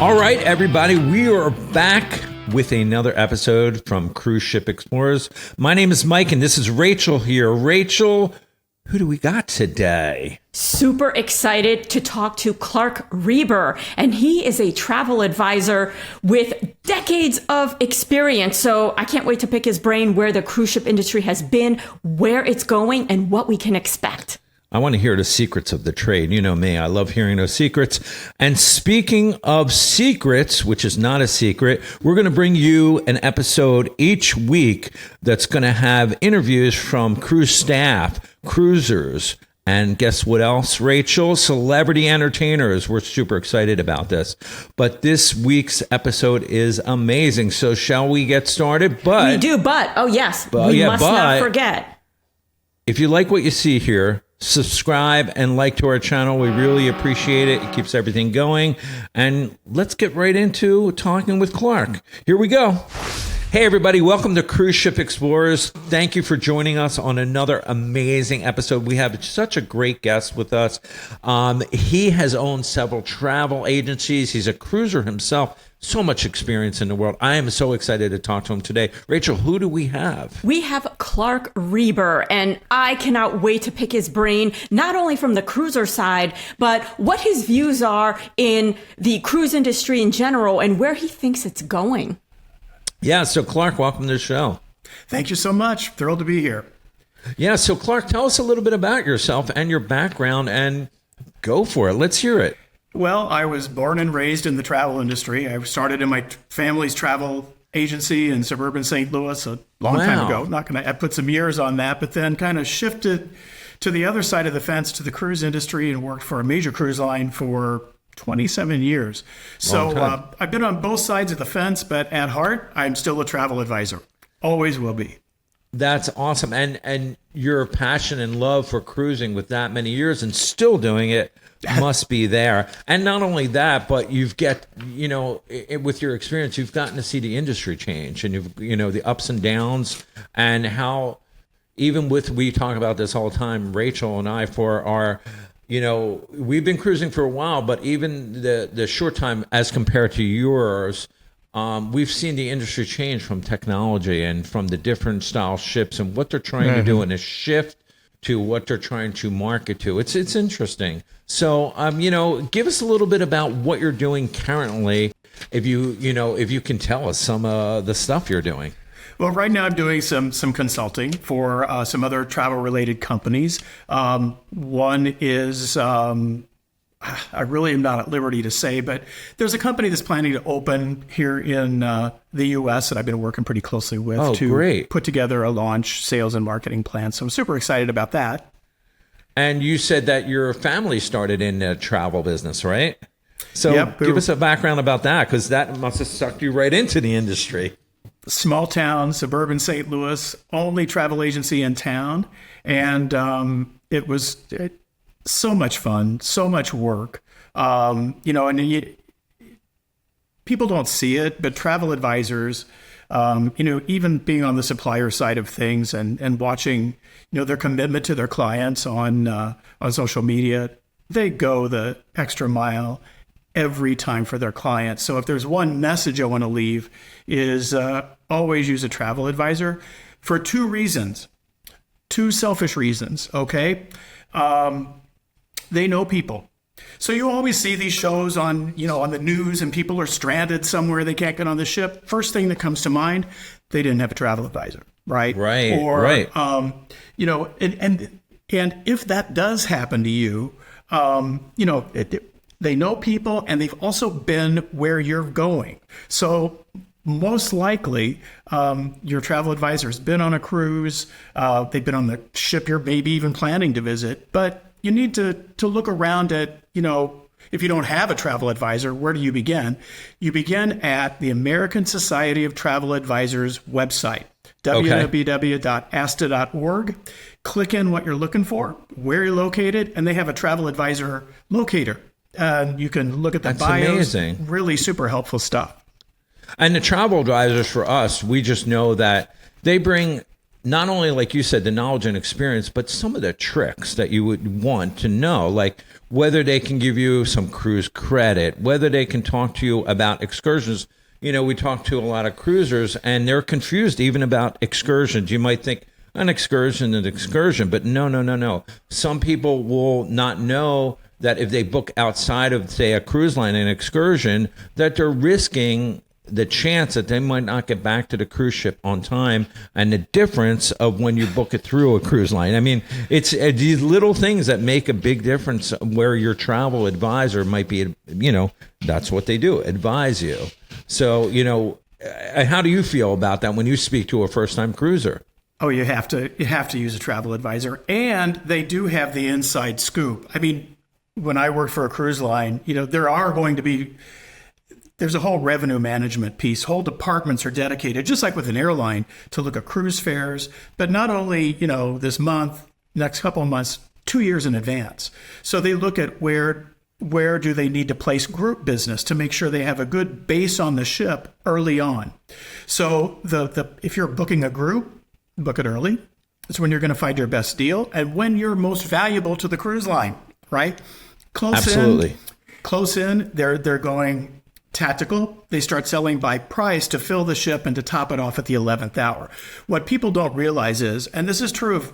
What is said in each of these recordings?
All right, everybody, we are back with another episode from Cruise Ship Explorers. My name is Mike, and this is Rachel here. Rachel, who do we got today? Super excited to talk to Clark Reber, and he is a travel advisor with decades of experience. So I can't wait to pick his brain where the cruise ship industry has been, where it's going, and what we can expect. I want to hear the secrets of the trade. You know me, I love hearing those secrets. And speaking of secrets, which is not a secret, we're going to bring you an episode each week that's going to have interviews from cruise staff, cruisers, and guess what else, Rachel? Celebrity entertainers. We're super excited about this. But this week's episode is amazing. So shall we get started? We do, but we must not forget. If you like what you see here, subscribe and like to our channel. We really appreciate it. It keeps everything going. And let's get right into talking with Clark. Here we go. Hey, everybody. Welcome to Cruise Ship Explorers. Thank you for joining us on another amazing episode. We have such a great guest with us. He has owned several travel agencies. He's a cruiser himself. So much experience in the world. I am so excited to talk to him today. Rachel, who do we have? We have Clark Reber, and I cannot wait to pick his brain, not only from the cruiser side, but what his views are in the cruise industry in general and where he thinks it's going. Yeah, so Clark, welcome to the show. Thank you so much. Thrilled to be here. Yeah, so Clark, tell us a little bit about yourself and your background, and go for it. Let's hear it. Well, I was born and raised in the travel industry. I started in my family's travel agency in suburban St. Louis a long time ago. I put some years on that, but then kind of shifted to the other side of the fence to the cruise industry and worked for a major cruise line for 27 years. So I've been on both sides of the fence, but at heart, I'm still a travel advisor. Always will be. That's awesome. And your passion and love for cruising with that many years and still doing it must be there. And not only that, but with your experience, you've gotten to see the industry change and the ups and downs and how we talk about this all the time, Rachel and I, for our, we've been cruising for a while, but even the short time as compared to yours, we've seen the industry change from technology and from the different style ships and what they're trying to do in a shift to what they're trying to market to. It's interesting. So, give us a little bit about what you're doing currently, if you can tell us some of the stuff you're doing. Well, right now I'm doing some consulting for some other travel-related companies. One is, I really am not at liberty to say, but there's a company that's planning to open here in the U.S. that I've been working pretty closely with to put together a launch, sales, and marketing plan. So I'm super excited about that. And you said that your family started in the travel business, right? So give us a background about that, because that must have sucked you right into the industry. Small town, suburban St. Louis, only travel agency in town. And it was so much fun, so much work. People don't see it, but travel advisors, even being on the supplier side of things and watching, their commitment to their clients on social media, they go the extra mile every time for their clients. So if there's one message I want to leave is always use a travel advisor for two selfish reasons. Okay. They know people. So you always see these shows on the news and people are stranded somewhere, they can't get on the ship. First thing that comes to mind, they didn't have a travel advisor, right? Right. And if that does happen to you, they know people and they've also been where you're going. So most likely, your travel advisor has been on a cruise, they've been on the ship you're maybe even planning to visit, but you need to look around at, if you don't have a travel advisor, where do you begin? You begin at the American Society of Travel Advisors website, www.asta.org. Click in what you're looking for, where you're located, and they have a travel advisor locator. And you can look at the bios. Amazing. Really super helpful stuff. And the travel advisors for us, we just know that they bring not only, like you said, the knowledge and experience, but some of the tricks that you would want to know, like whether they can give you some cruise credit, whether they can talk to you about excursions. We talk to a lot of cruisers and they're confused even about excursions. You might think an excursion is an excursion, but no. Some people will not know that if they book outside of, say, a cruise line, an excursion, that they're risking the chance that they might not get back to the cruise ship on time, and the difference of when you book it through a cruise line. I mean, it's these little things that make a big difference where your travel advisor might be, that's what they do, advise you. So, how do you feel about that when you speak to a first-time cruiser? Oh, you have to use a travel advisor, and they do have the inside scoop. I mean, when I worked for a cruise line, there's a whole revenue management piece. Whole departments are dedicated, just like with an airline, to look at cruise fares, but not only, this month, next couple of months, 2 years in advance. So they look at where do they need to place group business to make sure they have a good base on the ship early on. So if you're booking a group, book it early. It's when you're going to find your best deal and when you're most valuable to the cruise line, right? Close in, they're going tactical. They start selling by price to fill the ship and to top it off at the 11th hour. What people don't realize is, and this is true of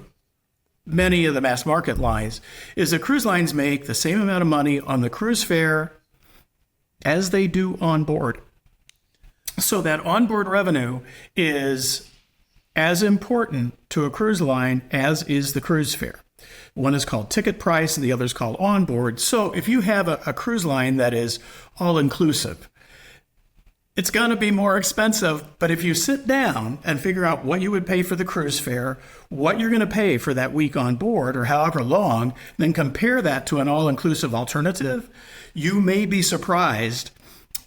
many of the mass market lines, is the cruise lines make the same amount of money on the cruise fare as they do on board. So that onboard revenue is as important to a cruise line as is the cruise fare. One is called ticket price and the other is called onboard. So if you have a cruise line that is all-inclusive, it's going to be more expensive. But if you sit down and figure out what you would pay for the cruise fare, what you're going to pay for that week on board or however long, then compare that to an all-inclusive alternative, you may be surprised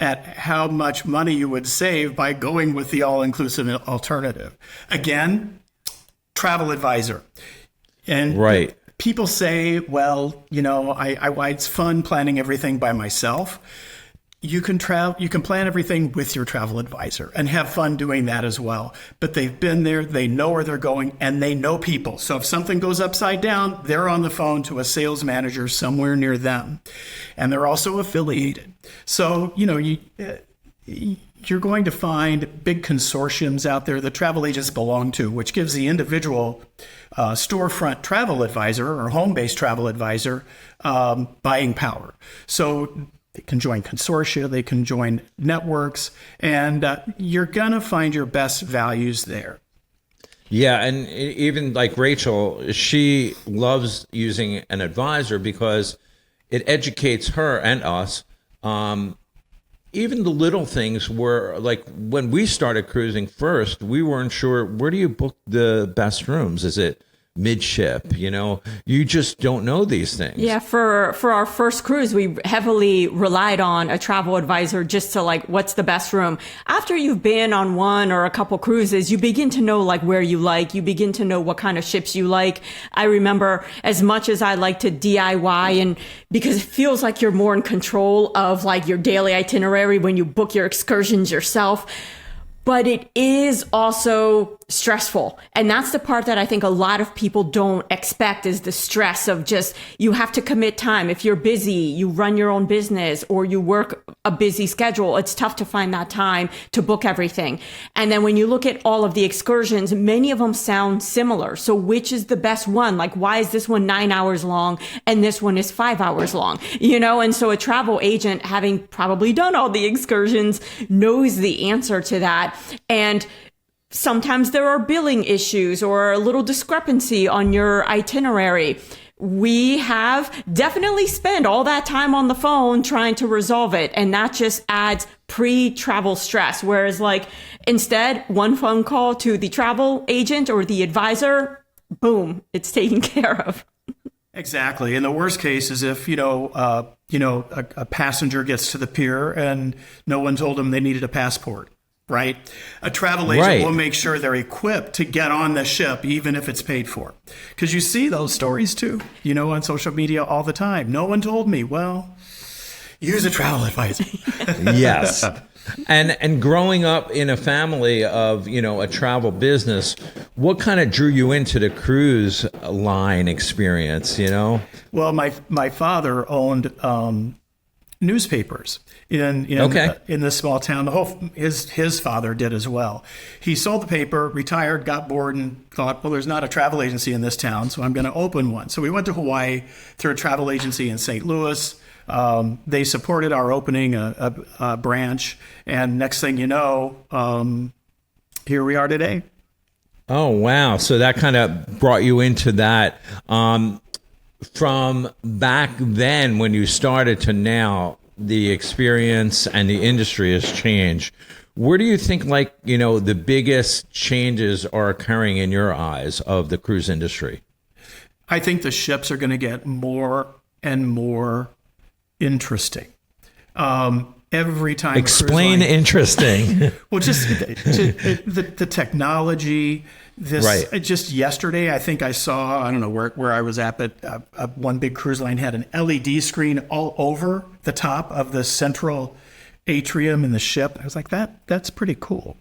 at how much money you would save by going with the all-inclusive alternative. Again, travel advisor. And right. People say, well, it's fun planning everything by myself. You can plan everything with your travel advisor and have fun doing that as well. But they've been there, they know where they're going, and they know people. So if something goes upside down, they're on the phone to a sales manager somewhere near them. And they're also affiliated. So, you're going to find big consortiums out there that travel agents belong to, which gives the individual storefront travel advisor or home-based travel advisor buying power. So they can join consortia, they can join networks, and you're going to find your best values there. Yeah, and even like Rachel, she loves using an advisor because it educates her and us. Even the little things were like when we started cruising first, we weren't sure, where do you book the best rooms? Is it midship? You just don't know these things. Yeah, for our first cruise, we heavily relied on a travel advisor just to what's the best room. After you've been on one or a couple cruises, you begin to know where you begin to know what kind of ships you like. I remember, as much as I like to DIY, and because it feels like you're more in control of your daily itinerary when you book your excursions yourself. But it is also stressful. And that's the part that I think a lot of people don't expect, is the stress of just, you have to commit time. If you're busy, you run your own business, or you work a busy schedule, it's tough to find that time to book everything. And then when you look at all of the excursions, many of them sound similar. So which is the best one? Why is this one 9 hours long and this one is 5 hours long? And so a travel agent, having probably done all the excursions, knows the answer to that. And sometimes there are billing issues or a little discrepancy on your itinerary. We have definitely spent all that time on the phone trying to resolve it. And that just adds pre-travel stress. Whereas instead, one phone call to the travel agent or the advisor, boom, it's taken care of. Exactly. And the worst case is if, a passenger gets to the pier and no one told them they needed a passport. Right? A travel agent will make sure they're equipped to get on the ship, even if it's paid for. Because you see those stories too, on social media all the time. No one told me. Well, use a travel advisor. Yes. And growing up in a family of, a travel business, what kind of drew you into the cruise line experience, Well, my father owned newspapers in this small town. His father did as well. He sold the paper, retired, got bored, and thought, well, there's not a travel agency in this town, so I'm going to open one. So we went to Hawaii through a travel agency in St. Louis. They supported our opening a branch, and next thing you know, here we are today. Oh, wow. So that kind of brought you into that. From back then when you started to now, the experience and the industry has changed. Where do you think, the biggest changes are occurring in your eyes of the cruise industry? I think the ships are going to get more and more interesting. Every time. Explain interesting. Well, just the technology. Just yesterday, I think I saw, I don't know where I was at, but one big cruise line had an LED screen all over the top of the central atrium in the ship. I was like, that's pretty cool.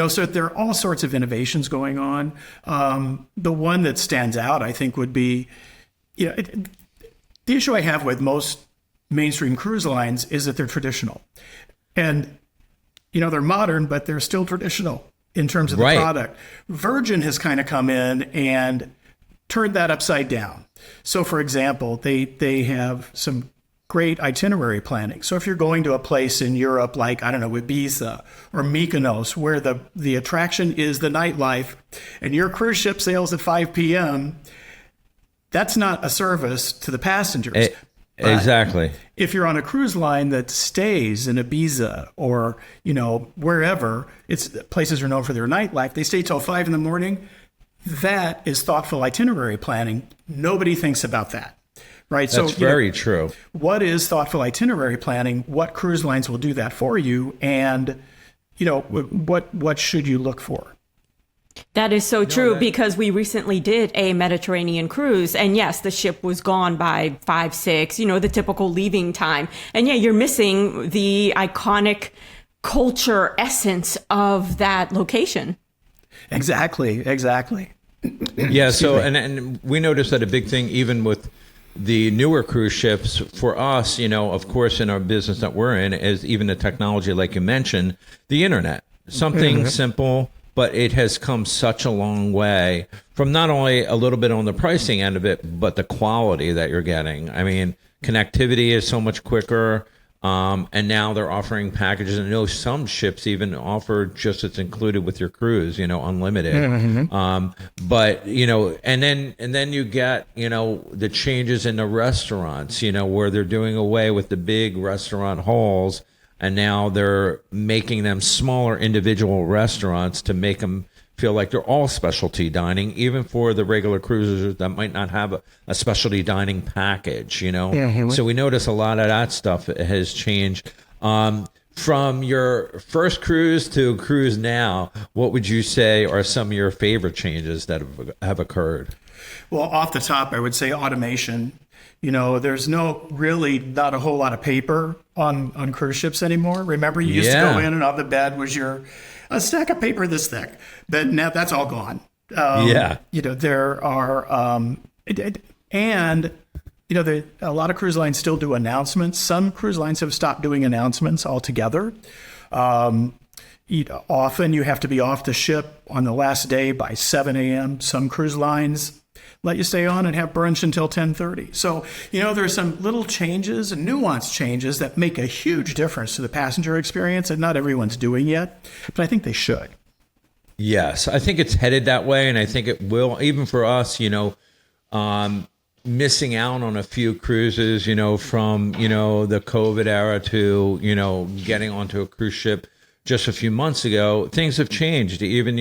So there are all sorts of innovations going on. The one that stands out, I think, would be, the issue I have with most mainstream cruise lines is that they're traditional. And, they're modern, but they're still traditional in terms of the product. Virgin has kind of come in and turned that upside down. So, for example, they have some great itinerary planning. So if you're going to a place in Europe like, I don't know, Ibiza or Mykonos, where the attraction is the nightlife, and your cruise ship sails at 5 p.m., that's not a service to the passengers. Exactly. If you're on a cruise line that stays in Ibiza or, wherever, places are known for their nightlife, they stay till 5 a.m. That is thoughtful itinerary planning. Nobody thinks about that, right? That's very true. What is thoughtful itinerary planning? What cruise lines will do that for you? And, what should you look for? That is so true, because we recently did a Mediterranean cruise, and yes, the ship was gone by 5, 6, the typical leaving time. And yeah, you're missing the iconic culture essence of that location. Exactly. Yeah. So, and we noticed that a big thing, even with the newer cruise ships, for us, of course, in our business that we're in, is even the technology, like you mentioned, the internet, something simple, but it has come such a long way from not only a little bit on the pricing end of it, but the quality that you're getting. I mean, connectivity is so much quicker. And now they're offering packages. And I know some ships even offer just it's included with your cruise, unlimited. But, and then you get, the changes in the restaurants, where they're doing away with the big restaurant halls. And now they're making them smaller individual restaurants to make them feel like they're all specialty dining, even for the regular cruisers that might not have a specialty dining package, So we notice a lot of that stuff has changed. From your first cruise to cruise now, what would you say are some of your favorite changes that have occurred? Well, off the top, I would say automation. There's not a whole lot of paper on cruise ships anymore. Remember, you used to go in and on the bed was a stack of paper this thick. But now that's all gone. There are, a lot of cruise lines still do announcements. Some cruise lines have stopped doing announcements altogether. Often you have to be off the ship on the last day by 7 a.m. Some cruise lines let you stay on and have brunch until 10:30. So, there's some little changes and nuanced changes that make a huge difference to the passenger experience, and not everyone's doing yet, but I think they should. Yes, I think it's headed that way, and I think it will, even for us, missing out on a few cruises, from, the COVID era to, getting onto a cruise ship just a few months ago. Things have changed. Even,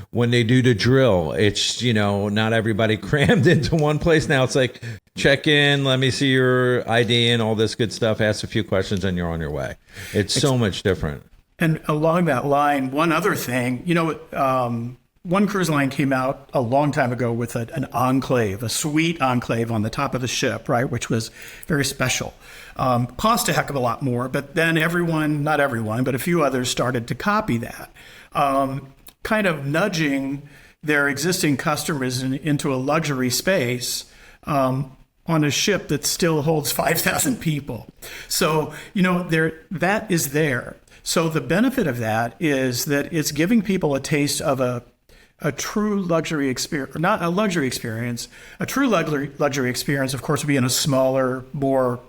when they do the drill, it's, not everybody crammed into one place. Now it's like, check in, let me see your ID and all this good stuff, ask a few questions, and you're on your way. It's so much different. And along that line, one other thing, one cruise line came out a long time ago with an enclave, a suite enclave on the top of the ship, right, which was very special. Cost a heck of a lot more, but then not everyone, but a few others started to copy that, kind of nudging their existing customers into a luxury space on a ship that still holds 5,000 people. So, that is there. So the benefit of that is that it's giving people a taste of a true luxury experience, not a luxury experience. A true luxury experience, of course, would be in a smaller, more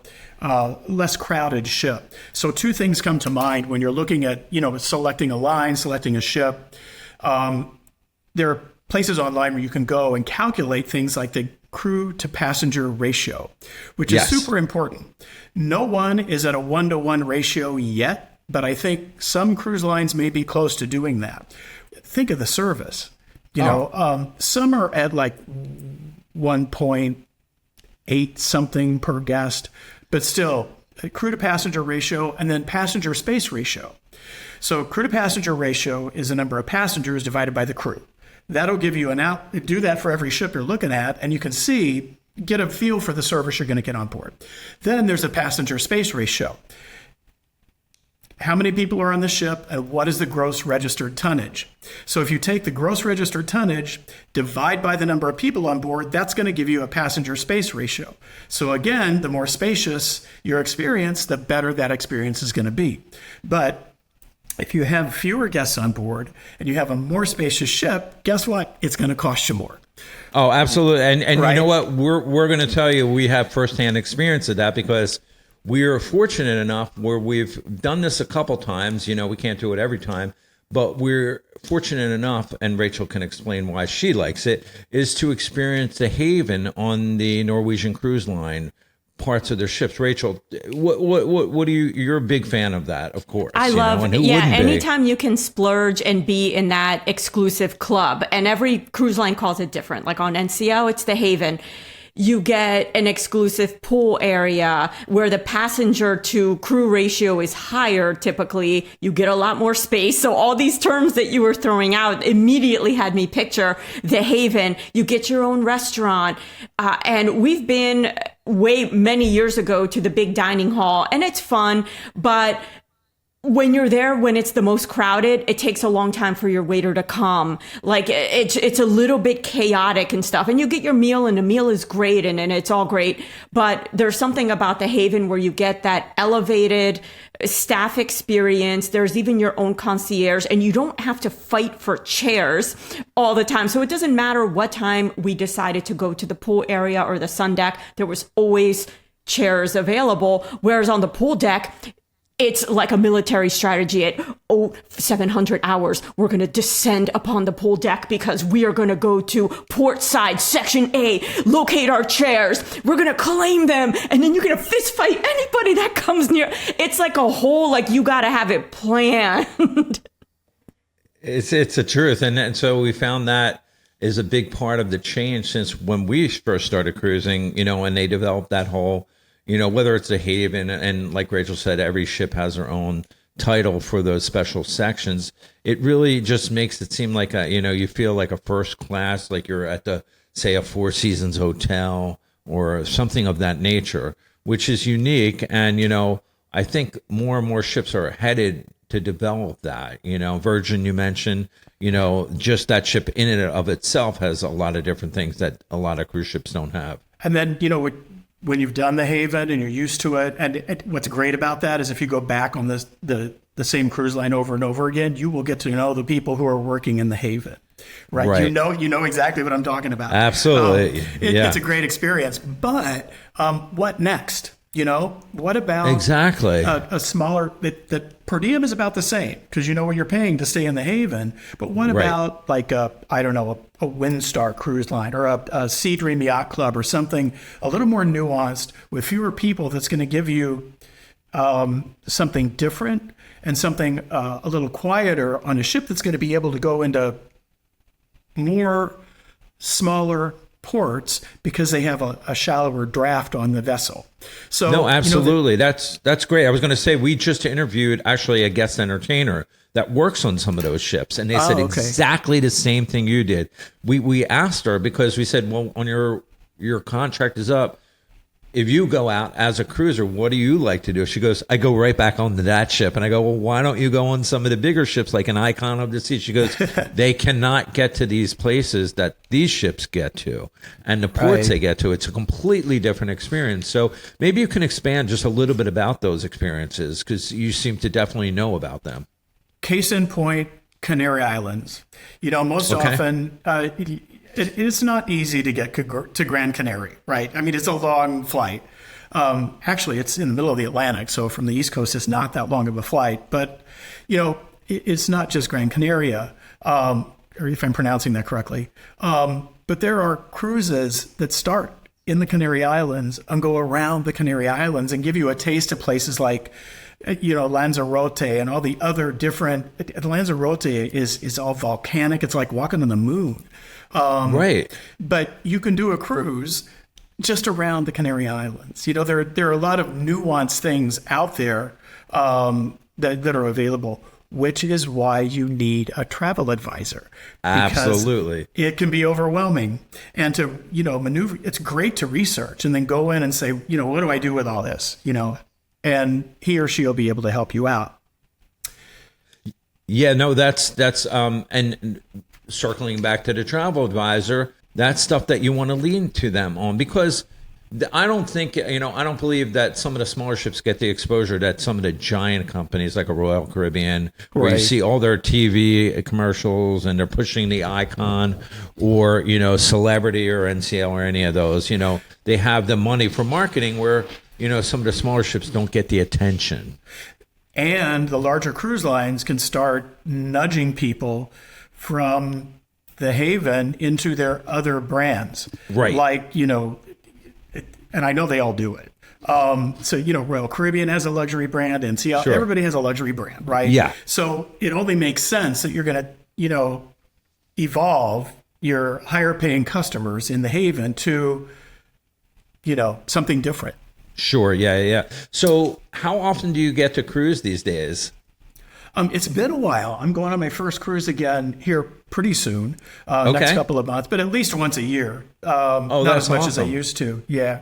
less crowded ship. So two things come to mind when you're looking at, selecting a line, selecting a ship. There are places online where you can go and calculate things like the crew to passenger ratio, which is super important. No one is at a 1-to-1 ratio yet, but I think some cruise lines may be close to doing that. Think of the service. Some are at like 1.8 something per guest, but still crew to passenger ratio and then passenger space ratio. So crew to passenger ratio is the number of passengers divided by the crew. That'll give you do that for every ship you're looking at, and you can get a feel for the service you're going to get on board. Then there's a passenger space ratio. How many people are on the ship, and what is the gross registered tonnage? So if you take the gross registered tonnage, divide by the number of people on board, that's going to give you a passenger space ratio. So again, the more spacious your experience, the better that experience is going to be. But if you have fewer guests on board and you have a more spacious ship, guess what? It's going to cost you more. Oh, absolutely. And right? You know what? We're going to tell you we have firsthand experience of that because we are fortunate enough where we've done this a couple times. We can't do it every time, but we're fortunate enough, and Rachel can explain why she likes it, is to experience the Haven on the Norwegian Cruise Line parts of their ships. Rachel, what do you're a big fan of that, of course. I love it. Yeah, anytime you can splurge and be in that exclusive club, and every cruise line calls it different. Like on NCL, it's the Haven. You get an exclusive pool area where the passenger to crew ratio is higher. Typically, you get a lot more space. So all these terms that you were throwing out immediately had me picture the Haven. You get your own restaurant. And we've been many years ago to the big dining hall, and it's fun, but when you're there, when it's the most crowded, it takes a long time for your waiter to come. Like it's a little bit chaotic and stuff. And you get your meal, and the meal is great, and it's all great. But there's something about the Haven where you get that elevated staff experience. There's even your own concierge, and you don't have to fight for chairs all the time. So it doesn't matter what time we decided to go to the pool area or the sun deck. There was always chairs available. Whereas on the pool deck, it's like a military strategy at 700 hours. We're going to descend upon the pool deck because we are going to go to port side, section A, locate our chairs. We're going to claim them. And then you're going to fist fight anybody that comes near. It's like a whole, you got to have it planned. It's the truth. And so we found that is a big part of the change since when we first started cruising, and they developed that whole, whether it's a Haven, and like Rachel said, every ship has their own title for those special sections. It really just makes it seem like you feel like a first class, like you're at say a Four Seasons hotel or something of that nature, which is unique. And, I think more and more ships are headed to develop that. Virgin, you mentioned, just that ship in and of itself has a lot of different things that a lot of cruise ships don't have. And then, when you've done the Haven and you're used to it, and what's great about that is if you go back on the same cruise line over and over again, you will get to know the people who are working in the Haven, right? You know exactly what I'm talking about. Absolutely. It's a great experience. But what next? What about exactly a smaller, the per diem is about the same because what you're paying to stay in the Haven. But what about like a Windstar cruise line or a Sea Dream Yacht Club or something a little more nuanced with fewer people that's going to give you something different and something a little quieter on a ship that's going to be able to go into more smaller ports because they have a shallower draft on the vessel. So no, absolutely. That's great. I was going to say we just interviewed actually a guest entertainer that works on some of those ships, and they said okay. exactly the same thing you did. We asked her because we said, well, on your contract is up. If you go out as a cruiser, what do you like to do? She goes, I go right back onto that ship. And I go, well, why don't you go on some of the bigger ships like an Icon of the Sea? She goes, they cannot get to these places that these ships get to and the ports they get to. It's a completely different experience. So maybe you can expand just a little bit about those experiences, because you seem to definitely know about them. Case in point, Canary Islands. Most often it's not easy to get to Gran Canaria, right? I mean, it's a long flight. Actually, it's in the middle of the Atlantic, so from the East Coast, it's not that long of a flight. But, it's not just Gran Canaria, or if I'm pronouncing that correctly. But there are cruises that start in the Canary Islands and go around the Canary Islands and give you a taste of places like Lanzarote and all the other different. Lanzarote is all volcanic. It's like walking on the moon. Right. But you can do a cruise just around the Canary Islands. There are a lot of nuanced things out there that are available, which is why you need a travel advisor. Absolutely. It can be overwhelming. And to, maneuver, it's great to research and then go in and say, what do I do with all this? And he or she will be able to help you out. Yeah, no, that's and circling back to the travel advisor, that's stuff that you want to lean to them on, because I don't think, I don't believe that some of the smaller ships get the exposure that some of the giant companies like a Royal Caribbean, where you see all their TV commercials and they're pushing the Icon or, Celebrity or NCL or any of those, they have the money for marketing where, some of the smaller ships don't get the attention. And the larger cruise lines can start nudging people from the Haven into their other brands. Right. Like, and I know they all do it. So, Royal Caribbean has a luxury brand, and NCL, everybody has a luxury brand, right? Yeah. So it only makes sense that you're going to, evolve your higher paying customers in the Haven to, something different. Sure. Yeah. So how often do you get to cruise these days? It's been a while. I'm going on my first cruise again here pretty soon, next couple of months, but at least once a year. Not as much as I used to. Yeah.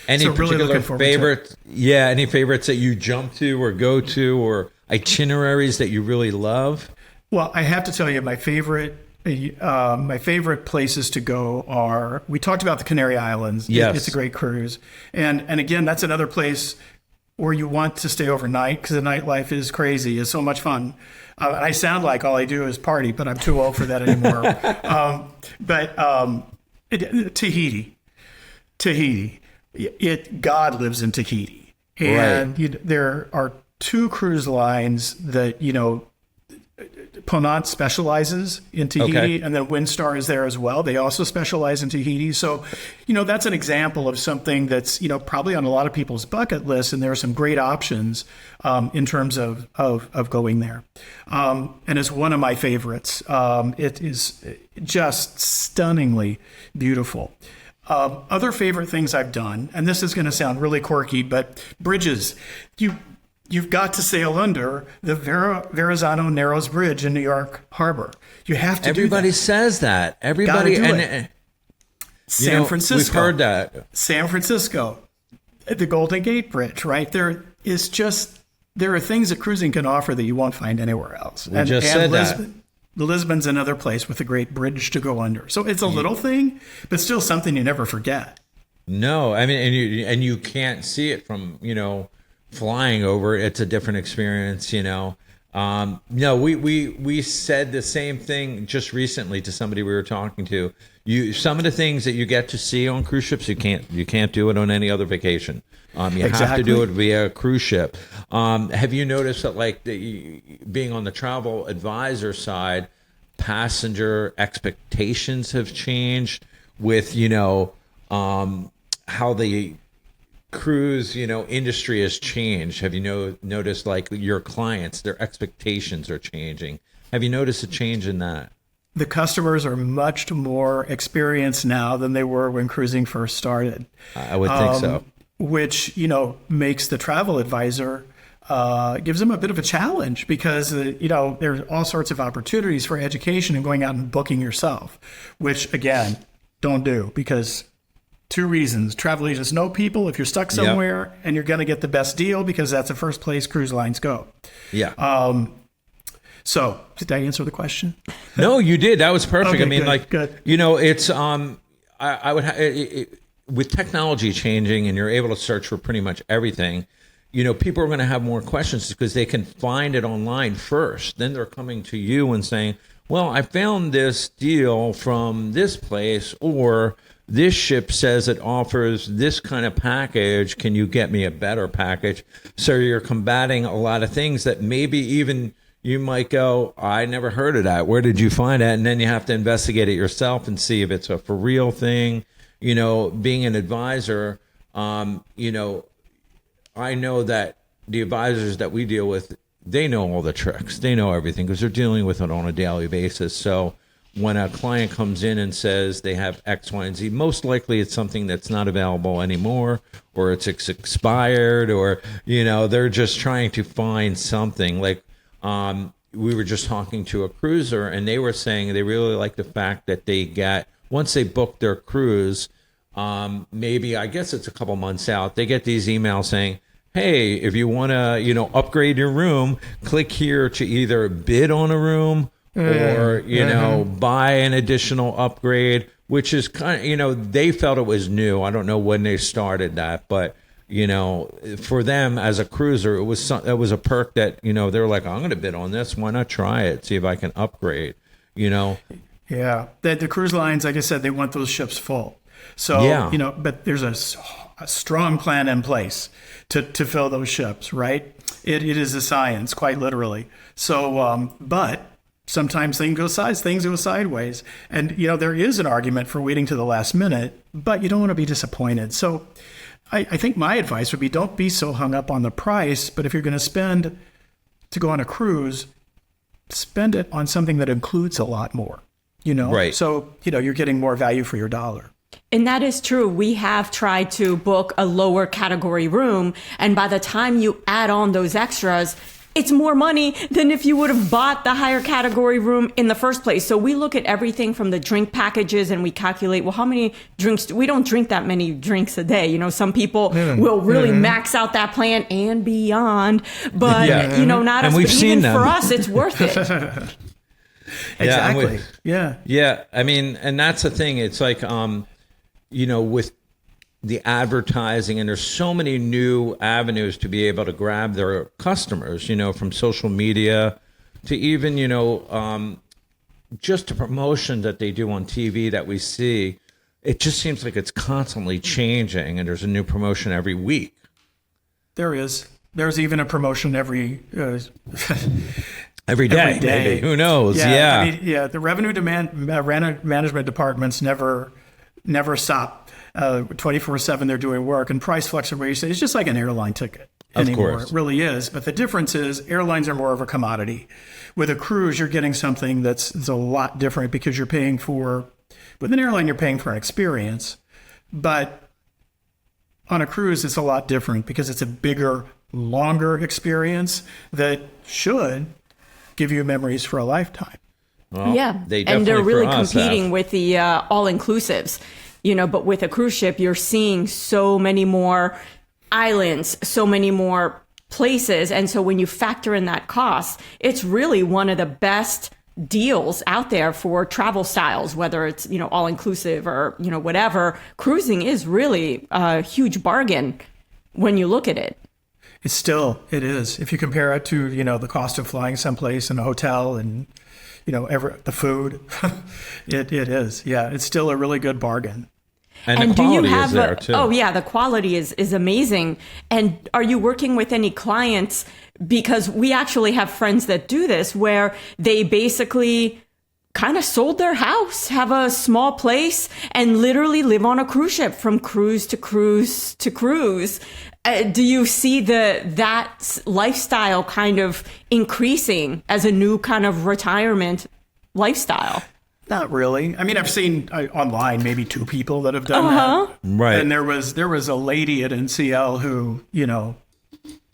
Any particular favorite? Yeah. Any favorites that you jump to or go to, or itineraries that you really love? Well, I have to tell you, my favorite places to go are, we talked about the Canary Islands. Yes. It's a great cruise. And again, that's another place where you want to stay overnight, because the nightlife is crazy. It's so much fun. I sound like all I do is party, but I'm too old for that anymore. Tahiti. God lives in Tahiti. And there are two cruise lines that, Ponant specializes in Tahiti, and then Windstar is there as well. They also specialize in Tahiti. So, that's an example of something that's, probably on a lot of people's bucket list, and there are some great options in terms of going there. And it's one of my favorites. It is just stunningly beautiful. Other favorite things I've done, and this is going to sound really quirky, but bridges. You've got to sail under the Verrazano Narrows Bridge in New York Harbor. You have to Everybody do that. Says that. Everybody. San Francisco. We've heard that. San Francisco. The Golden Gate Bridge, right? There are things that cruising can offer that you won't find anywhere else. We just said Lisbon, that. Lisbon's another place with a great bridge to go under. So it's a little thing, but still something you never forget. No, I mean, and you can't see it from, flying over. It's a different experience, No, we said the same thing just recently to somebody we were talking to. Some of the things that you get to see on cruise ships, you can't do it on any other vacation. You have to do it via a cruise ship. Have you noticed that, like, being on the travel advisor side, passenger expectations have changed with, how the cruise, industry has changed? Have you noticed, like, your clients, their expectations are changing? Have you noticed a change in that? The customers are much more experienced now than they were when cruising first started. I would think so. Which, makes the travel advisor gives them a bit of a challenge because, there's all sorts of opportunities for education and going out and booking yourself, which, again, don't do because two reasons. Travel agents know people if you're stuck somewhere, and you're going to get the best deal because that's the first place cruise lines go. Yeah. So did I answer the question? No, you did. That was perfect. Okay, I mean, good. it's I would with technology changing and you're able to search for pretty much everything. People are going to have more questions because they can find it online first. Then they're coming to you and saying, well, I found this deal from this place, or this ship says it offers this kind of package. Can you get me a better package? So you're combating a lot of things that maybe even you might go, I never heard of that. Where did you find that? And then you have to investigate it yourself and see if it's a for real thing. Being an advisor, I know that the advisors that we deal with, they know all the tricks. They know everything because they're dealing with it on a daily basis. So when a client comes in and says they have X, Y, and Z, most likely it's something that's not available anymore, or it's expired, or, they're just trying to find something. Like we were just talking to a cruiser, and they were saying they really like the fact that they get, once they book their cruise, maybe, I guess it's a couple months out, they get these emails saying, hey, if you want to, upgrade your room, click here to either bid on a room or, buy an additional upgrade, which is kind of, they felt it was new. I don't know when they started that, but, for them as a cruiser, it was a perk that, they're like, I'm going to bid on this. Why not try it? See if I can upgrade, Yeah. The cruise lines, like I said, they want those ships full. So, but there's a strong plan in place to fill those ships, right? It is a science, quite literally. So, but sometimes things go sideways. And, there is an argument for waiting to the last minute, but you don't want to be disappointed. So I think my advice would be don't be so hung up on the price, but if you're going to spend to go on a cruise, spend it on something that includes a lot more, Right. So, you're getting more value for your dollar. And that is true. We have tried to book a lower category room, and by the time you add on those extras, it's more money than if you would have bought the higher category room in the first place. So we look at everything from the drink packages and we calculate, well, how many drinks? We don't drink that many drinks a day. Some people will really max out that plan and beyond, but not us. But even for us, it's worth it. Exactly. Yeah. I mean, and that's the thing. It's like, with the advertising, and there's so many new avenues to be able to grab their customers, from social media to even, just the promotion that they do on TV that we see. It just seems like it's constantly changing, and there's a new promotion every week. There is. There's even a promotion every Every day. Maybe. Who knows? Yeah. I mean, the revenue management departments never stop. 24/7 they're doing work, and price fluctuation is just like an airline ticket anymore. Of course. It really is. But the difference is airlines are more of a commodity. With a cruise, you're getting something that's a lot different because you're paying for, with an airline, you're paying for an experience. But on a cruise, it's a lot different because it's a bigger, longer experience that should give you memories for a lifetime. Well, and they're really competing with the all-inclusives. But with a cruise ship, you're seeing so many more islands, so many more places. And so when you factor in that cost, it's really one of the best deals out there for travel styles, whether it's, all inclusive or, whatever. Cruising is really a huge bargain when you look at it. It is. If you compare it to, the cost of flying someplace in a hotel and, the food, it is. Yeah, it's still a really good bargain. And the quality is there too. Oh yeah, the quality is amazing. And are you working with any clients? Because we actually have friends that do this where they basically kind of sold their house, have a small place, and literally live on a cruise ship from cruise to cruise to cruise. Do you see that lifestyle kind of increasing as a new kind of retirement lifestyle? Not really. I mean, I've seen online maybe 2 people that have done that. Right. And there was a lady at NCL who,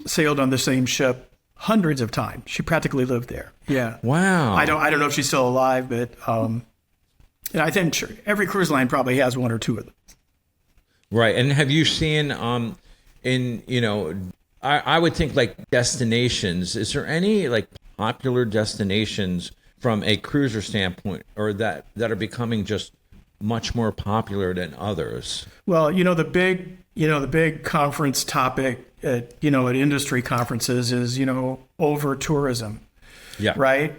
sailed on the same ship hundreds of times. She practically lived there. Yeah. Wow. I don't know if she's still alive, but I think sure, every cruise line probably has one or two of them. Right. And have you seen I would think like destinations, is there any like popular destinations from a cruiser standpoint or that are becoming just much more popular than others? Well, the big conference topic at industry conferences is, over tourism. Yeah. Right.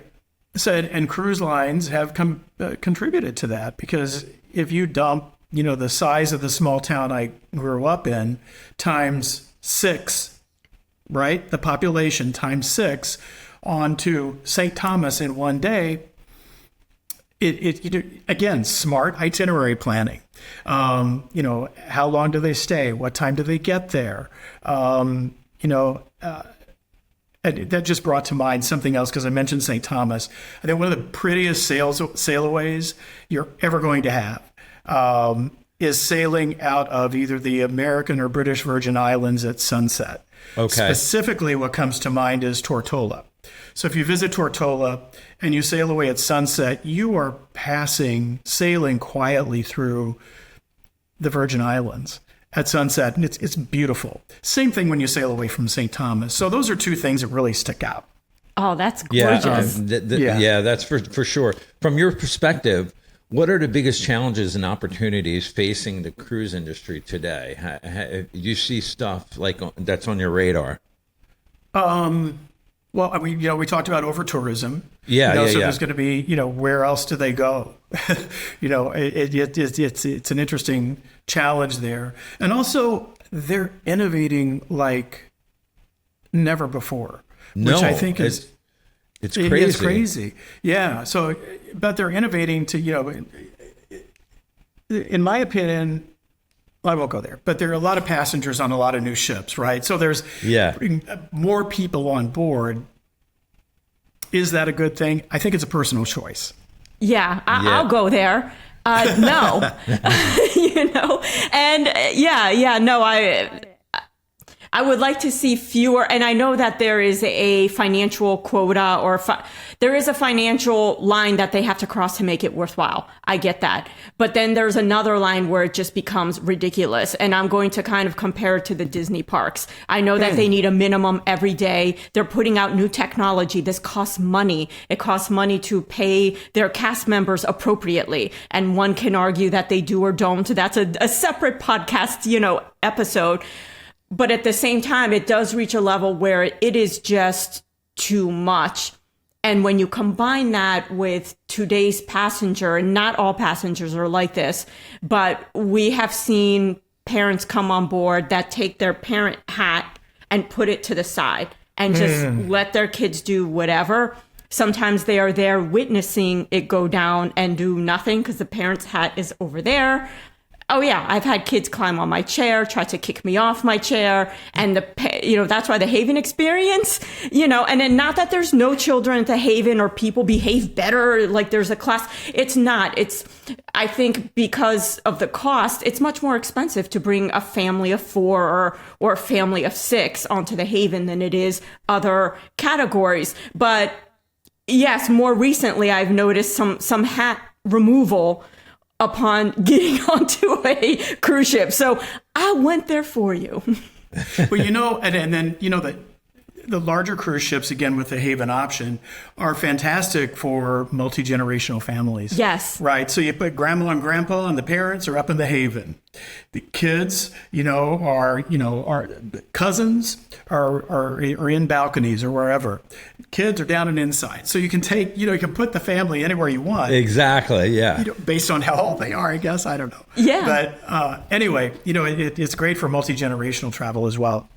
So, and cruise lines have contributed to that, because if you dump, the size of the small town I grew up in times 6, right? The population times 6 onto St. Thomas in one day. Again, smart itinerary planning. How long do they stay? What time do they get there? And that just brought to mind something else, because I mentioned St. Thomas. I think one of the prettiest sailaways you're ever going to have is sailing out of either the American or British Virgin Islands at sunset. Okay. Specifically, what comes to mind is Tortola. So if you visit Tortola and you sail away at sunset, you are sailing quietly through the Virgin Islands at sunset, and it's beautiful. Same thing when you sail away from St. Thomas. So those are two things that really stick out. Oh, that's gorgeous. Yeah, that's for sure. From your perspective, what are the biggest challenges and opportunities facing the cruise industry today? You see stuff like that's on your radar? Well, I mean, we talked about over tourism. Yeah, so there's going to be, where else do they go? It's an interesting challenge there, and also they're innovating like never before, which I think is it's crazy. It's crazy. Yeah. So, but they're innovating to, in my opinion. I won't go there, but there are a lot of passengers on a lot of new ships, right? So there's more people on board. Is that a good thing? I think it's a personal choice. Yeah, I'll go there. No, and I would like to see fewer, and I know that there is a financial quota or there is a financial line that they have to cross to make it worthwhile. I get that. But then there's another line where it just becomes ridiculous. And I'm going to kind of compare it to the Disney parks. I know that they need a minimum every day. They're putting out new technology. This costs money. It costs money to pay their cast members appropriately. And one can argue that they do or don't. That's a separate podcast, episode. But at the same time, it does reach a level where it is just too much. And when you combine that with today's passenger, and not all passengers are like this, but we have seen parents come on board that take their parent hat and put it to the side and just let their kids do whatever. Sometimes they are there witnessing it go down and do nothing because the parent's hat is over there. Oh yeah, I've had kids climb on my chair, try to kick me off my chair, and that's why the Haven experience, and then not that there's no children at the Haven or people behave better, like there's a class. It's not. I think because of the cost, it's much more expensive to bring a family of 4 or a family of 6 onto the Haven than it is other categories. But yes, more recently, I've noticed some hat removal upon getting onto a cruise ship. So I went there for you. Well, and then, the larger cruise ships, again, with the Haven option, are fantastic for multi-generational families. Yes. Right. So you put grandma and grandpa and the parents are up in the Haven. The kids, are cousins are in balconies or wherever. Kids are down and inside. So you can take, you can put the family anywhere you want. Exactly. Yeah. Based on how old they are, I guess. I don't know. Yeah. But anyway, it's great for multi-generational travel as well.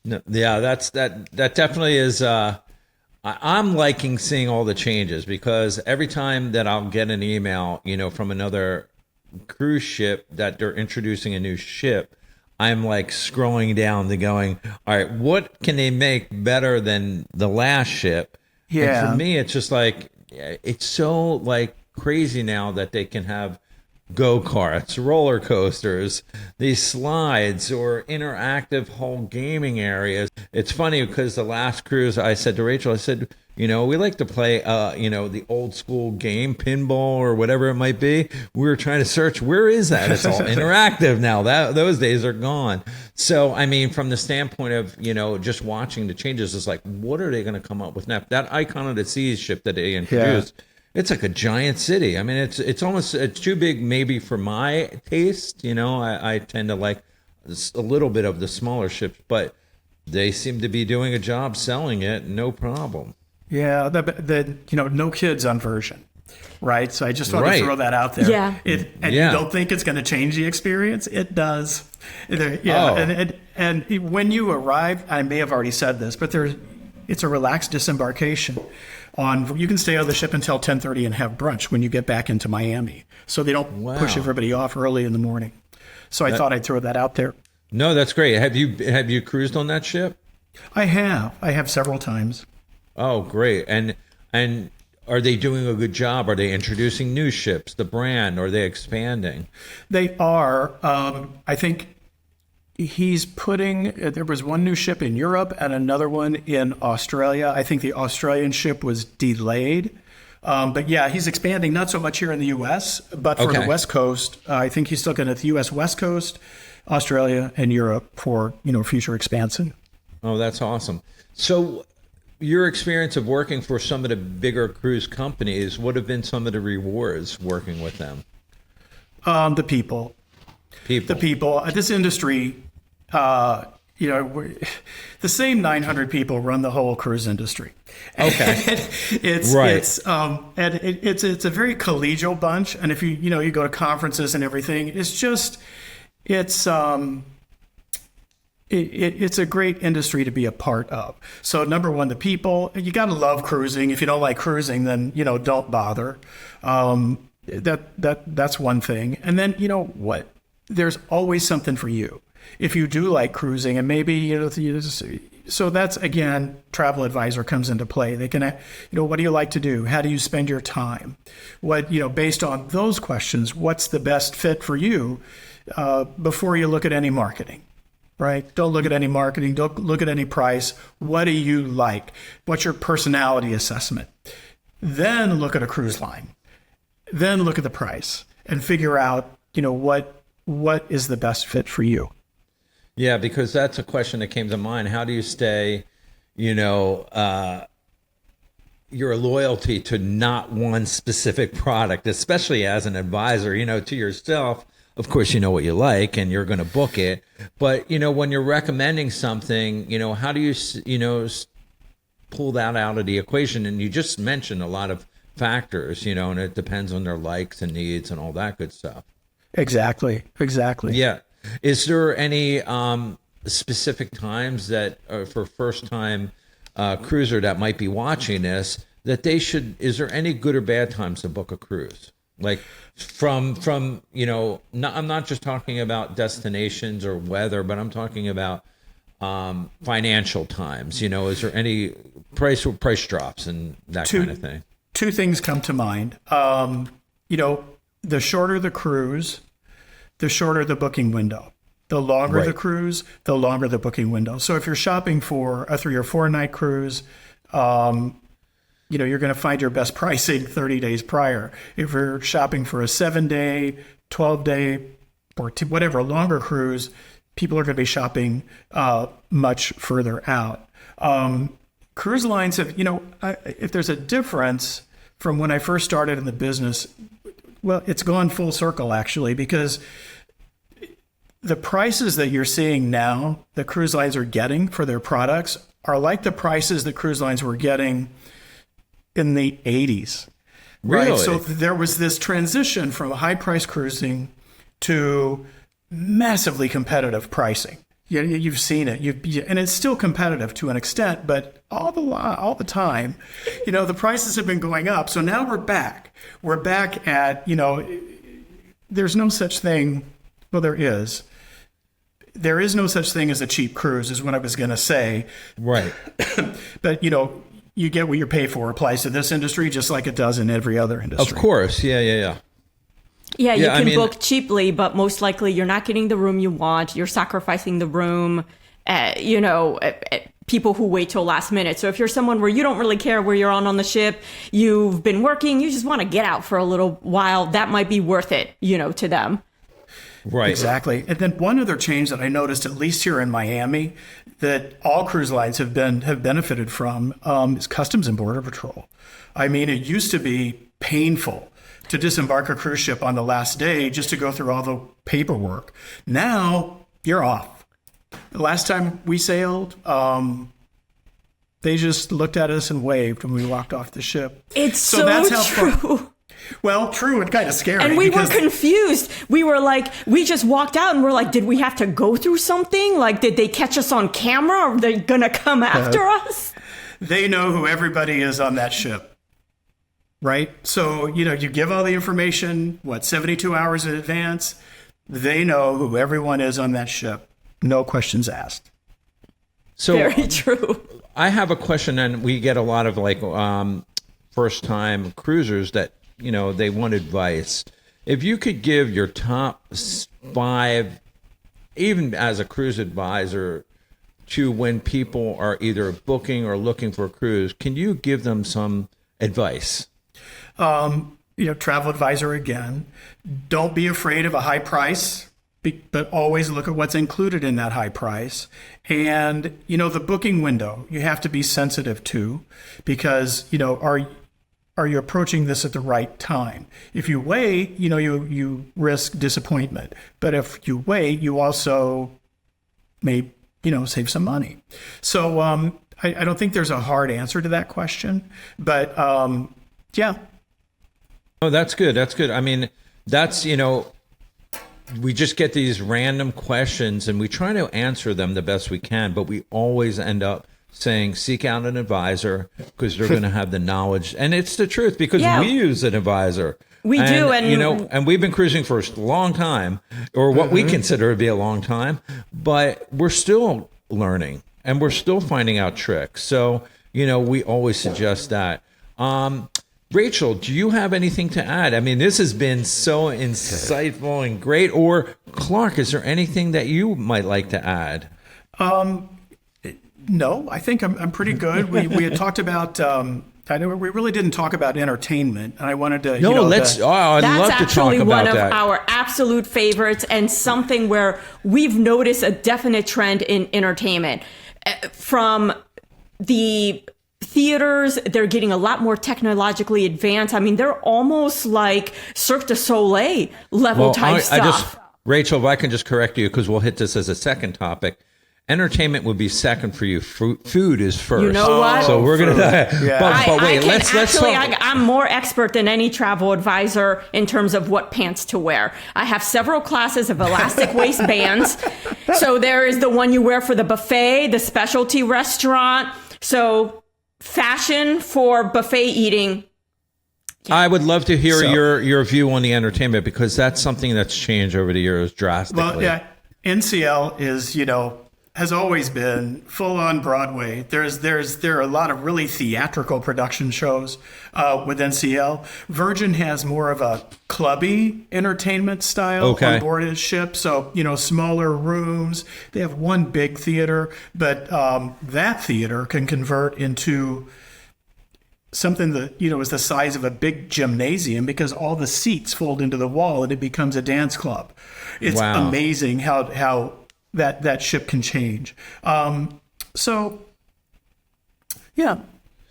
No, yeah, that definitely is. I'm liking seeing all the changes, because every time that I'll get an email, from another cruise ship that they're introducing a new ship, I'm like scrolling down to going, all right, what can they make better than the last ship? Yeah. And for me, it's just like, it's so like crazy now that they can have go-karts, roller coasters, these slides, or interactive whole gaming areas. It's funny because the last cruise, I said to Rachel, I said, we like to play, the old school game, pinball or whatever it might be. We were trying to search, where is that? It's all interactive now. Those days are gone. So, I mean, from the standpoint of, just watching the changes, it's like, what are they going to come up with now? That Icon of the Seas ship that they introduced, it's like a giant city. I mean, it's almost too big maybe for my taste. I tend to like a little bit of the smaller ships, but they seem to be doing a job selling it, no problem. Yeah, the no kids on version, right? So I just want to throw that out there. Yeah. You don't think it's going to change the experience? It does. And when you arrive, I may have already said this, but it's a relaxed disembarkation. You can stay on the ship until 10:30 and have brunch when you get back into Miami, so they don't push everybody off early in the morning. So I thought I'd throw that out there. No, that's great. Have you cruised on that ship? I have several times. Oh, great. And are they doing a good job? Are they introducing new ships, the brand? Are they expanding? They are. I think there was one new ship in Europe and another one in Australia. I think the Australian ship was delayed. But yeah, he's expanding, not so much here in the U.S., but for the West Coast. I think he's looking at the U.S. West Coast, Australia, and Europe for, future expansion. Oh, that's awesome. So your experience of working for some of the bigger cruise companies, what have been some of the rewards working with them? The people. The people. This industry, the same 900 people run the whole cruise industry. Okay. It's a very collegial bunch. And if you go to conferences and everything, it's a great industry to be a part of. So number one, the people. You got to love cruising. If you don't like cruising, then don't bother. That's one thing. And then what? There's always something for you. If you do like cruising, and maybe so that's again, Travel Advisor comes into play. They can, what do you like to do? How do you spend your time? What based on those questions, what's the best fit for you before you look at any marketing? Right? Don't look at any marketing. Don't look at any price. What do you like? What's your personality assessment? Then look at a cruise line. Then look at the price and figure out, what is the best fit for you. Yeah, because that's a question that came to mind. How do you stay, your loyalty to not one specific product, especially as an advisor, to yourself? Of course, you know what you like and you're going to book it. But, when you're recommending something, how do you, pull that out of the equation? And you just mentioned a lot of factors, and it depends on their likes and needs and all that good stuff. Exactly. Yeah. Is there any specific times that for first-time cruiser that might be watching this, that is there any good or bad times to book a cruise? Like from I'm not just talking about destinations or weather, but I'm talking about financial times. Is there any price drops and that kind of thing? Two things come to mind. The shorter the cruise, the shorter the booking window. The longer the cruise, the longer the booking window. So if you're shopping for a 3 or 4 night cruise, you're going to find your best pricing 30 days prior. If you're shopping for a 7-day, 12-day, or whatever longer cruise, people are going to be shopping much further out. Cruise lines have, if there's a difference from when I first started in the business, well, it's gone full circle actually, because the prices that you're seeing now, the cruise lines are getting for their products are like the prices that cruise lines were getting in the 80s. Really? Right. So there was this transition from high price cruising to massively competitive pricing. You've seen it, and it's still competitive to an extent, but all the time, the prices have been going up. So now we're back. We're back at, there's no such thing. Well, there is. There is no such thing as a cheap cruise, is what I was going to say. Right. But you get what you pay for. Applies to this industry just like it does in every other industry. Of course, yeah. Yeah, you Yeah, I can mean- book cheaply, but most likely you're not getting the room you want. You're sacrificing the room, people who wait till last minute. So if you're someone where you don't really care where you're on the ship, you've been working, you just want to get out for a little while, that might be worth it, to them. Right. Exactly. And then one other change that I noticed, at least here in Miami, that all cruise lines have benefited from is Customs and Border Patrol. I mean, it used to be painful to disembark a cruise ship on the last day just to go through all the paperwork. Now you're off. The last time we sailed, they just looked at us and waved when we walked off the ship. It's so true. Well, true, and kind of scary. And we were confused. We were like, we just walked out and we're like, did we have to go through something? Like, did they catch us on camera? Or are they going to come after us? They know who everybody is on that ship, right? So, you give all the information, 72 hours in advance. They know who everyone is on that ship. No questions asked. So very true. I have a question, and we get a lot of first-time cruisers that, they want advice. If you could give your top 5, even as a cruise advisor, to when people are either booking or looking for a cruise, can you give them some advice? Travel advisor again. Don't be afraid of a high price, but always look at what's included in that high price. And, the booking window, you have to be sensitive to, because, are you approaching this at the right time? If you wait, you risk disappointment. But if you wait, you also may, save some money. So I don't think there's a hard answer to that question. But yeah. Oh, that's good. That's good. I mean, that's, we just get these random questions and we try to answer them the best we can, but we always end up saying seek out an advisor because they're going to have the knowledge. And it's the truth, because we use an advisor. We do. And and we've been cruising for a long time, or what we consider to be a long time, but we're still learning and we're still finding out tricks. So, we always suggest that. Rachel, do you have anything to add? I mean, this has been so insightful and great. Or Clark, is there anything that you might like to add? No, I think I'm pretty good. We had talked about. I know we really didn't talk about entertainment, and I wanted to. I'd love to talk about That's actually one of that. our absolute favorites, and something where we've noticed a definite trend in entertainment. From the theaters, they're getting a lot more technologically advanced. I mean, they're almost like Cirque du Soleil level type stuff. Rachel, if I can just correct you, because we'll hit this as a second topic. Entertainment would be second for you. Food is first. You know what? So we're going to. But wait, let's talk. I'm more expert than any travel advisor in terms of what pants to wear. I have several classes of elastic waistbands. So there is the one you wear for the buffet, the specialty restaurant. So fashion for buffet eating. I would love to hear your view on the entertainment, because that's something that's changed over the years drastically. Well, yeah, NCL is, has always been full on Broadway. There are a lot of really theatrical production shows with NCL. Virgin has more of a clubby entertainment style on board his ship. So, smaller rooms. They have one big theater, but that theater can convert into something that, is the size of a big gymnasium, because all the seats fold into the wall and it becomes a dance club. It's amazing how that ship can change. So, yeah.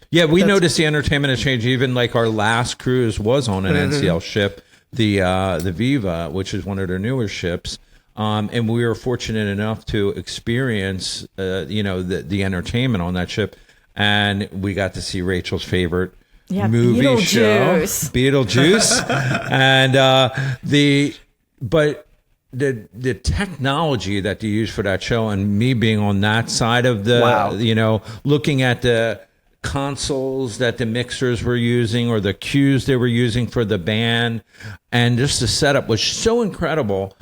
Yeah, we noticed the entertainment has changed. Even like our last cruise was on an NCL ship, the Viva, which is one of their newer ships. And we were fortunate enough to experience, the entertainment on that ship. And we got to see Rachel's favorite movie show, Beetlejuice. And the technology that they use for that show, and me being on that side of the, looking at the consoles that the mixers were using or the cues they were using for the band, and just the setup was so incredible.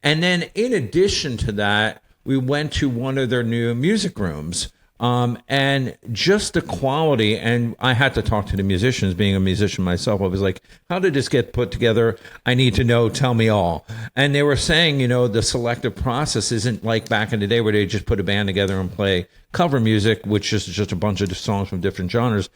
And then in addition to that, we went to one of their new music rooms. And just the quality. And I had to talk to the musicians, being a musician myself. I was like, how did this get put together? I need to know, tell me all. And they were saying, the selective process isn't like back in the day where they just put a band together and play cover music, which is just a bunch of songs from different genres.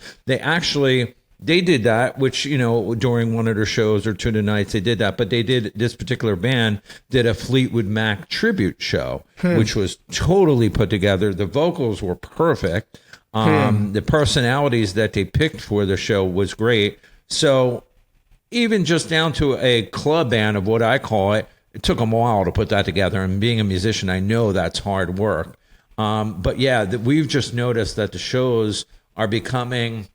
They did that, which, during one of their shows or two of the nights, they did that. But this particular band did a Fleetwood Mac tribute show, which was totally put together. The vocals were perfect. The personalities that they picked for the show was great. So even just down to a club band of what I call it took them a while to put that together. And being a musician, I know that's hard work. But yeah, we've just noticed that the shows are becoming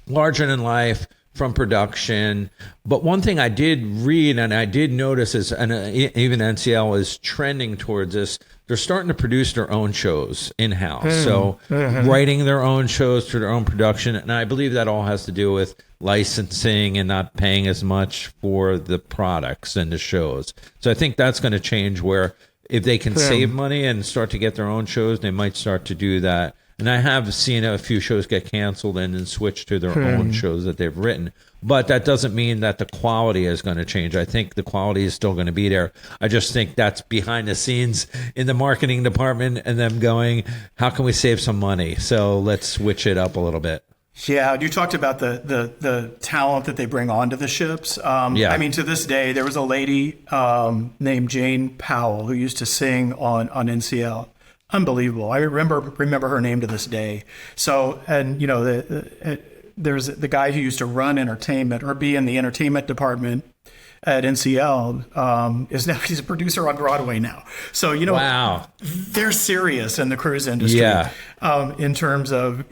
larger than life from production. But one thing I did read and I did notice is, and even NCL is trending towards this, they're starting to produce their own shows in-house. So writing their own shows through their own production. And I believe that all has to do with licensing and not paying as much for the products and the shows. So I think that's going to change, where if they can save money and start to get their own shows, they might start to do that. And I have seen a few shows get canceled and then switch to their own shows that they've written. But that doesn't mean that the quality is going to change. I think the quality is still going to be there. I just think that's behind the scenes in the marketing department and them going, how can we save some money? So let's switch it up a little bit. Yeah, you talked about the talent that they bring onto the ships. I mean, to this day, there was a lady named Jane Powell who used to sing on NCL. Unbelievable. I remember her name to this day. So, and there's the guy who used to run entertainment or be in the entertainment department at NCL he's a producer on Broadway now. So, wow, they're serious in the cruise industry in terms of,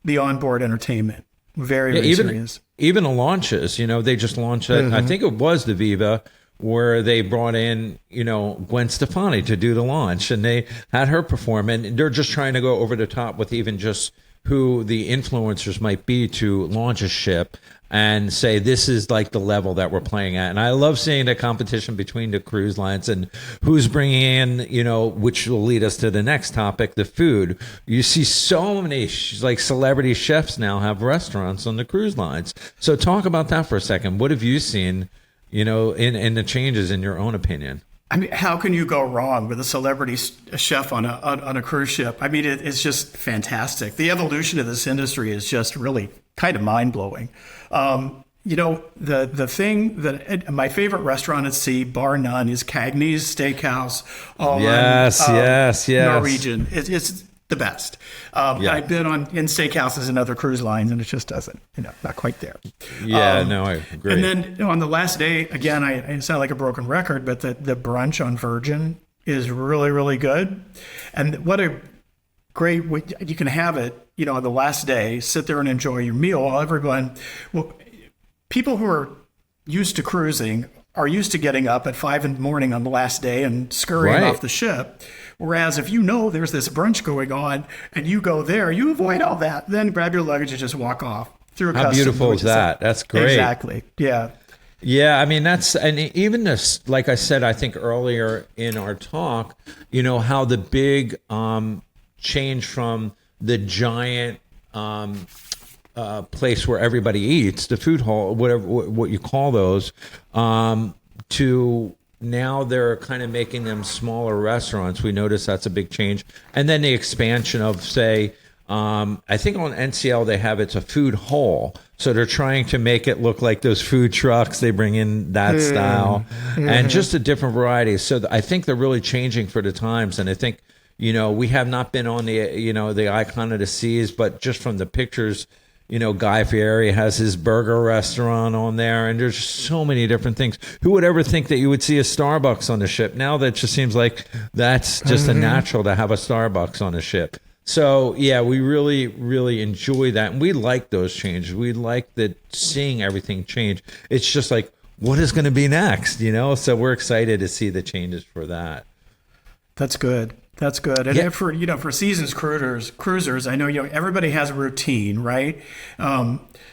the onboard entertainment. Very serious. Even the launches, they just launched it. I think it was the Viva, where they brought in, Gwen Stefani to do the launch, and they had her perform, and they're just trying to go over the top with even just who the influencers might be to launch a ship and say, this is like the level that we're playing at. And I love seeing the competition between the cruise lines and who's bringing in, which will lead us to the next topic, the food. You see so many celebrity chefs now have restaurants on the cruise lines. So talk about that for a second. What have you seen in the changes, in your own opinion? I mean, how can you go wrong with a celebrity chef on a cruise ship? I mean, it's just fantastic. The evolution of this industry is just really kind of mind-blowing. The thing that my favorite restaurant at sea, bar none, is Cagney's Steakhouse on yes. Norwegian. It's the best. I've been in steakhouses and other cruise lines, and it just doesn't, not quite there. Yeah, no, I agree. And then on the last day, again, I sound like a broken record, but the brunch on Virgin is really, really good. And what a great way you can have it, on the last day, sit there and enjoy your meal while people who are used to cruising are used to getting up at 5 a.m. on the last day and scurrying off the ship. Whereas if there's this brunch going on and you go there, you avoid all that. Then grab your luggage and just walk off through a customs. How beautiful is that? That's great. Exactly. Yeah. Yeah, I mean, and even this, like I said, I think earlier in our talk, how the big change from the giant place where everybody eats, the food hall, whatever what you call those, to now they're kind of making them smaller restaurants. We notice that's a big change. And then the expansion of, say, I think on NCL they have it's a food hall. So they're trying to make it look like those food trucks. They bring in that style and just a different variety. So I think they're really changing for the times. And I think, we have not been on the icon of the seas, but just from the pictures, Guy Fieri has his burger restaurant on there, and there's so many different things. Who would ever think that you would see a Starbucks on the ship? Now that just seems like that's just a natural to have a Starbucks on a ship. So yeah, we really, really enjoy that, and we like those changes. We like that seeing everything change. It's just like, what is going to be next? So we're excited to see the changes for that. That's good. That's good. And for seasoned cruisers, I know everybody has a routine, right?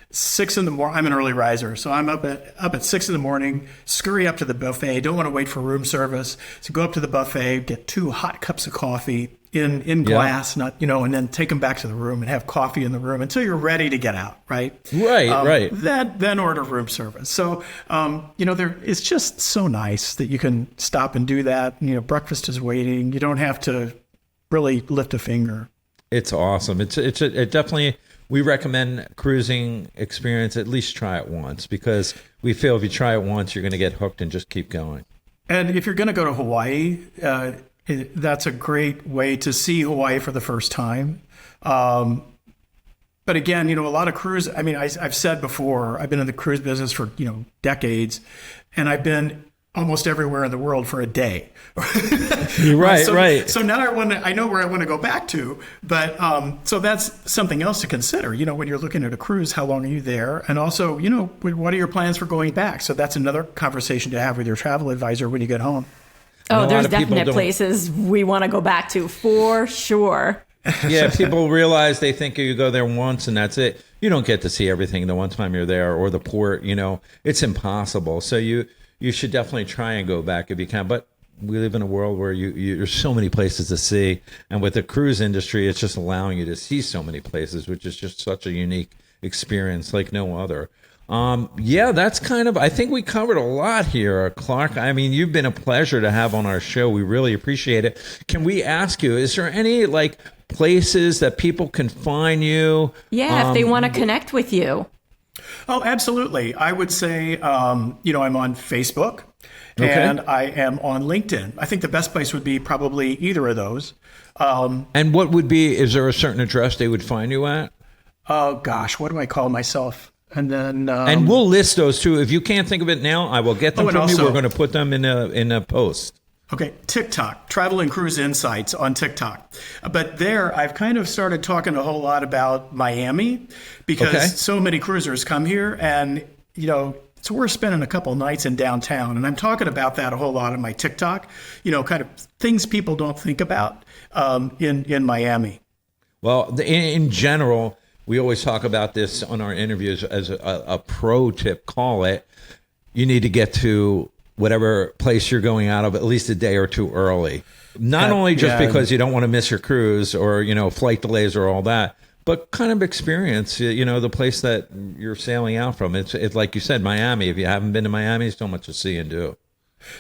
6 in the morning. I'm an early riser, so I'm up at 6 in the morning. Scurry up to the buffet. Don't want to wait for room service, so go up to the buffet, get 2 hot cups of coffee in glass, not and then take them back to the room and have coffee in the room until you're ready to get out. Right. Right. Then order room service. So it's just so nice that you can stop and do that. Breakfast is waiting. You don't have to really lift a finger. It's awesome. It definitely. We recommend cruising experience. At least try it once, because we feel if you try it once, you're going to get hooked and just keep going. And if you're going to go to Hawaii, that's a great way to see Hawaii for the first time. But again, a lot of cruise. I mean, I've said before, I've been in the cruise business for decades, and I've been almost everywhere in the world for a day. Right. So now I know where I want to go back to, but so that's something else to consider. When you're looking at a cruise, how long are you there? And also, what are your plans for going back? So that's another conversation to have with your travel advisor when you get home. Oh, there's definite places we want to go back to for sure. Yeah, people realize they think you go there once and that's it. You don't get to see everything the one time you're there, or the port, it's impossible. So you should definitely try and go back if you can. But we live in a world where there's so many places to see. And with the cruise industry, it's just allowing you to see so many places, which is just such a unique experience like no other. That's I think we covered a lot here, Clark. I mean, you've been a pleasure to have on our show. We really appreciate it. Can we ask you, is there any places that people can find you? Yeah, if they want to connect with you. Oh, absolutely. I would say, I'm on Facebook and I am on LinkedIn. I think the best place would be probably either of those. And what would be, is there a certain address they would find you at? Oh, gosh, what do I call myself? And then, and we'll list those too. If you can't think of it now, I will get them from you. We're going to put them in a post. Okay, TikTok, Travel and Cruise Insights on TikTok. But there, I've kind of started talking a whole lot about Miami, because so many cruisers come here, and, so we're spending a couple nights in downtown. And I'm talking about that a whole lot on my TikTok, kind of things people don't think about in Miami. Well, in general, we always talk about this on our interviews as a pro tip, call it. You need to get to whatever place you're going out of at least a day or two early. Not only just because you don't want to miss your cruise or, flight delays or all that, but kind of experience, the place that you're sailing out from. It's like you said, Miami. If you haven't been to Miami, there's so much to see and do.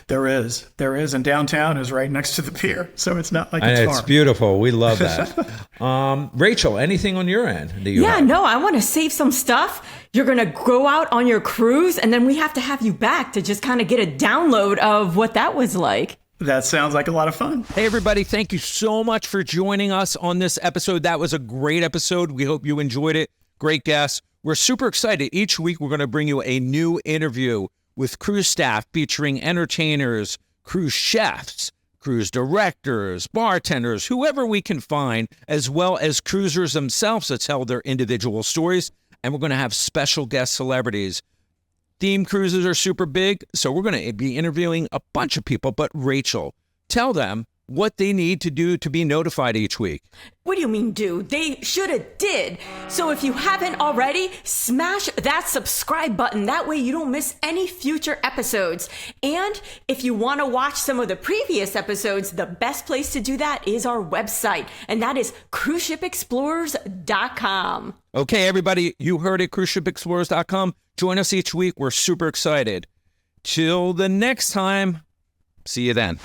There is. And downtown is right next to the pier. So it's not like it's far. It's beautiful. We love that. Rachel, anything on your end? I want to save some stuff. You're going to go out on your cruise, and then we have to have you back to just kind of get a download of what that was like. That sounds like a lot of fun. Hey, everybody. Thank you so much for joining us on this episode. That was a great episode. We hope you enjoyed it. Great guests. We're super excited. Each week, we're going to bring you a new interview with cruise staff featuring entertainers, cruise chefs, cruise directors, bartenders, whoever we can find, as well as cruisers themselves to tell their individual stories. And we're going to have special guest celebrities. Theme cruises are super big, so we're going to be interviewing a bunch of people. But Rachel, tell them what they need to do to be notified each week. What do you mean do? They should have did. So if you haven't already, smash that subscribe button. That way you don't miss any future episodes. And if you want to watch some of the previous episodes, the best place to do that is our website. And that is cruiseshipexplorers.com. Okay, everybody, you heard it, cruiseshipexplorers.com. Join us each week. We're super excited. Till the next time, see you then.